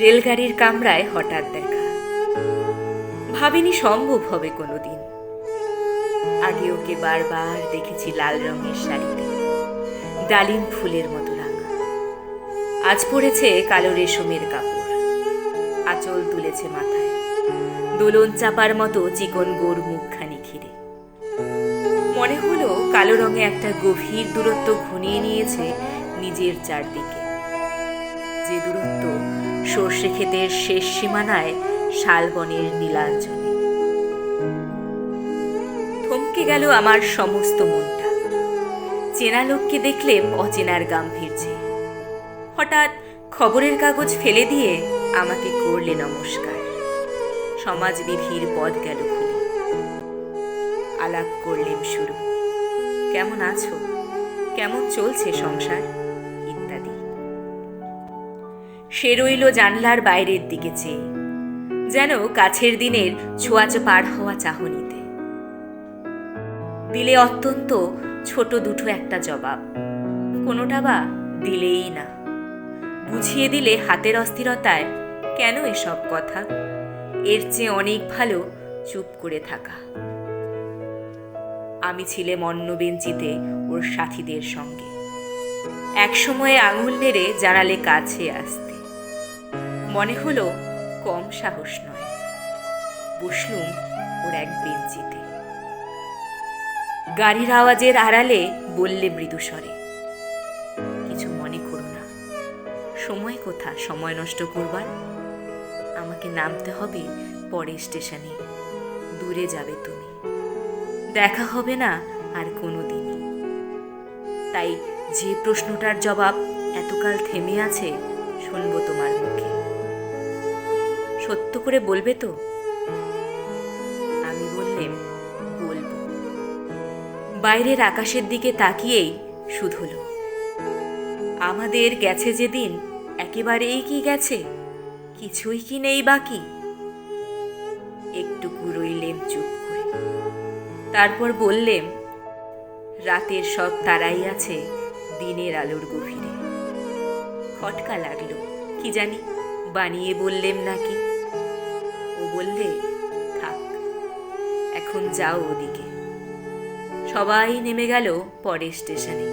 রেলগাড়ির কামরায় হঠাৎ দেখা। ভাবিনি সম্ভব হবে কোনোদিন। আগে ওকে বারবার দেখেছি লাল রঙের শাড়িতে, ডালিম ফুলের মতো রাঙা। আজ পরেছে কালো রেশমের কাপড়, আঁচল তুলেছে মাথায়, দোলন চাপার মতো চিকন গোর মুখখানি ঘিরে। মনে হলো কালো রঙে একটা গভীর দূরত্ব ঘনিয়ে নিয়েছে নিজের চারদিকে, যে দূরত্ব সর্ষে ক্ষেতের শেষ সীমানায় শালবনের নীলাঞ্জনে। থমকে গেল আমার সমস্ত মনটা। চেনা লোককে দেখলেম অচেনার গাম্ভীর্যে। হঠাৎ খবরের কাগজ ফেলে দিয়ে আমাকে করলে নমস্কার। সমাজবিধির পথ গেল খুলে। আলাপ করলেম শুরু, কেমন আছো, কেমন চলছে সংসার ইত্যাদি। সে রইল জানলার বাইরের দিকে চেয়ে, যেন কাছের দিনের ছোঁয়াচে পার হওয়া চাহনিতে। দিলে অত্যন্ত ছোট দুটো একটা জবাব, কোনোটা বা দিলেই না। বুঝিয়ে দিলে হাতের অস্থিরতায় কেন এসব কথা, এর চেয়ে অনেক ভালো চুপ করে থাকা। আমি ছিলাম অন্য বেঞ্চিতে ওর সাথীদের সঙ্গে। একসময়ে আঙুল নেড়ে জানালে কাছে আসতে। মনে হলো কম সাহস নয়। বসলুম ওর এক বেঞ্চিতে। গাড়ির আওয়াজের আড়ালে বললে মৃদুস্বরে, কিছু মনে করো না, সময় কোথা সময় নষ্ট করবার। আমাকে নামতে হবে পরের স্টেশনে, দূরে যাবে তুমি, দেখা হবে না আর কোনো দিনই। তাই যে প্রশ্নটার জবাব এতকাল থেমে আছে শুনবো তোমার মুখে। সত্য করে বলবে তো? আমি বললেম, বলবো। বাইরের আকাশের দিকে তাকিয়েই শুধুলো, আমাদের গেছে যেদিন একেবারেই কি গেছে, কিছুই কি নেই বাকি। একটু রইলেম চুপ করে, তারপর বললেম, রাতের সব তারাই আছে দিনের আলোর গভীরে। খটকা লাগলো, কি জানি বানিয়ে বললেম নাকি। ও বললে, থাক, এখন যাও ওদিকে। সবাই নেমে গেল পরের স্টেশনে।